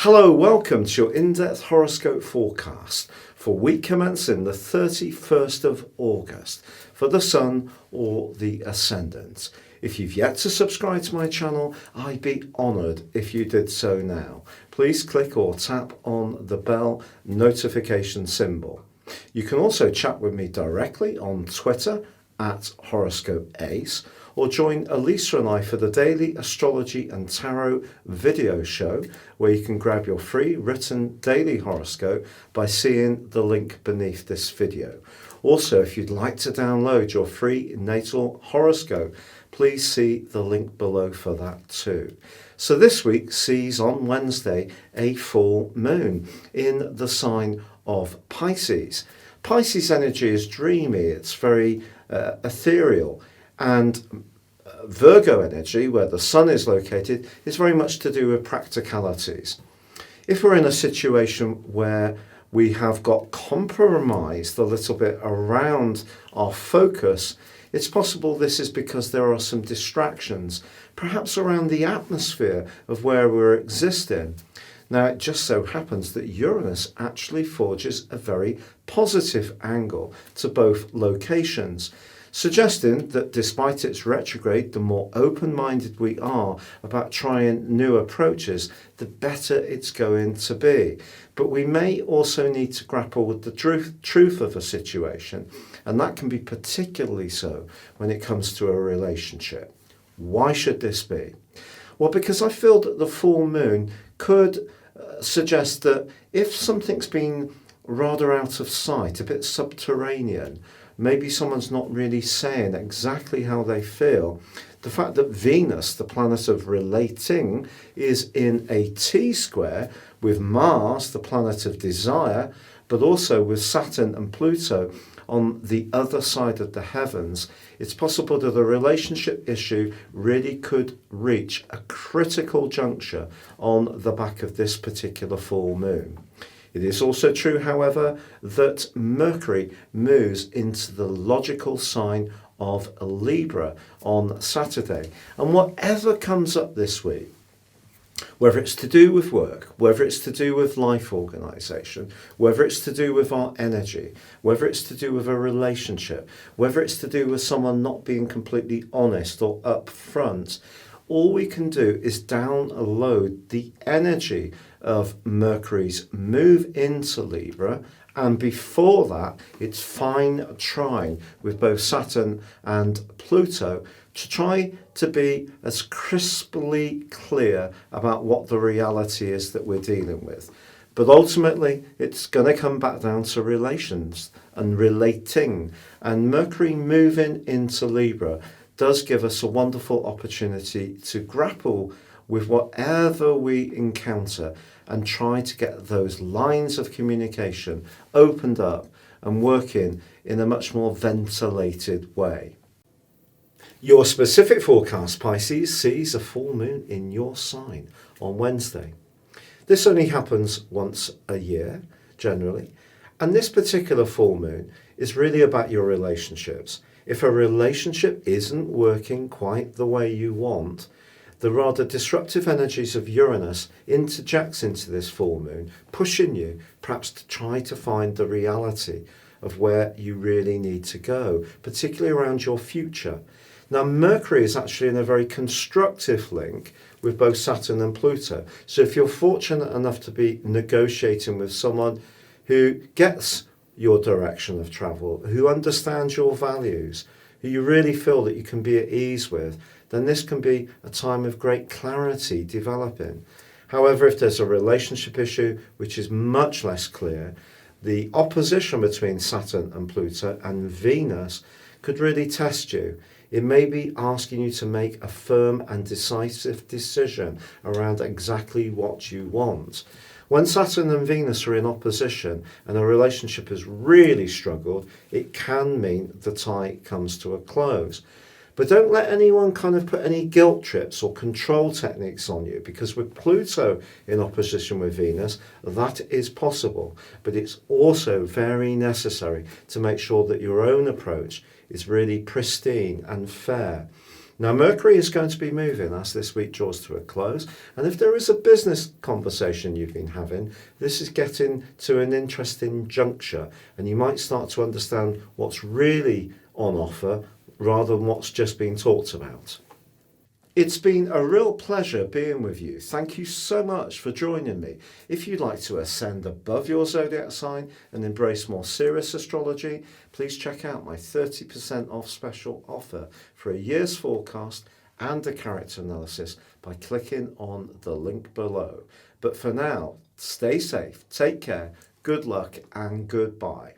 Hello, welcome to your in-depth horoscope forecast for week commencing the 31st of August for the Sun or the Ascendant. If you've yet to subscribe to my channel, I'd be honoured if you did so now. Please click or tap on the bell notification symbol. You can also chat with me directly on Twitter at Horoscope Ace, or join Elisa and I for the daily astrology and tarot video show, where you can grab your free written daily horoscope by seeing the link beneath this video. Also, if you'd like to download your free natal horoscope, please see the link below for that too. So this week sees on Wednesday a full moon in the sign of Pisces. Pisces energy is dreamy, it's very ethereal, and Virgo energy, where the Sun is located, is very much to do with practicalities. If we're in a situation where we have got compromised a little bit around our focus, it's possible this is because there are some distractions, perhaps around the atmosphere of where we're existing. Now, it just so happens that Uranus actually forges a very positive angle to both locations, suggesting that despite its retrograde, the more open-minded we are about trying new approaches, the better it's going to be. But we may also need to grapple with the truth of a situation, and that can be particularly so when it comes to a relationship. Why should this be? Well, because I feel that the full moon could suggest that if something's been rather out of sight, a bit subterranean, maybe someone's not really saying exactly how they feel, the fact that Venus, the planet of relating, is in a T-square with Mars, the planet of desire, but also with Saturn and Pluto on the other side of the heavens, it's possible that a relationship issue really could reach a critical juncture on the back of this particular full moon. It is also true, however, that Mercury moves into the logical sign of Libra on Saturday. And whatever comes up this week, whether it's to do with work, whether it's to do with life organisation, whether it's to do with our energy, whether it's to do with a relationship, whether it's to do with someone not being completely honest or upfront, all we can do is download the energy of Mercury's move into Libra, and before that, its fine trine with both Saturn and Pluto to try to be as crisply clear about what the reality is that we're dealing with. But ultimately, it's going to come back down to relations and relating. And Mercury moving into Libra does give us a wonderful opportunity to grapple with whatever we encounter and try to get those lines of communication opened up and working in a much more ventilated way. Your specific forecast, Pisces, sees a full moon in your sign on Wednesday. This only happens once a year, generally, and this particular full moon is really about your relationships. If a relationship isn't working quite the way you want, the rather disruptive energies of Uranus interjects into this full moon, pushing you perhaps to try to find the reality of where you really need to go, particularly around your future. Now, Mercury is actually in a very constructive link with both Saturn and Pluto. So if you're fortunate enough to be negotiating with someone who gets your direction of travel, who understands your values, who you really feel that you can be at ease with, then this can be a time of great clarity developing. However, if there's a relationship issue which is much less clear, the opposition between Saturn and Pluto and Venus could really test you. It may be asking you to make a firm and decisive decision around exactly what you want. When Saturn and Venus are in opposition and a relationship has really struggled, it can mean the tie comes to a close. But don't let anyone kind of put any guilt trips or control techniques on you, because with Pluto in opposition with Venus, that is possible. But it's also very necessary to make sure that your own approach is really pristine and fair. Now, Mercury is going to be moving as this week draws to a close, and if there is a business conversation you've been having, this is getting to an interesting juncture, and you might start to understand what's really on offer rather than what's just being talked about. It's been a real pleasure being with you. Thank you so much for joining me. If you'd like to ascend above your zodiac sign and embrace more serious astrology, please check out my 30% off special offer for a year's forecast and a character analysis by clicking on the link below. But for now, stay safe, take care, good luck, and goodbye.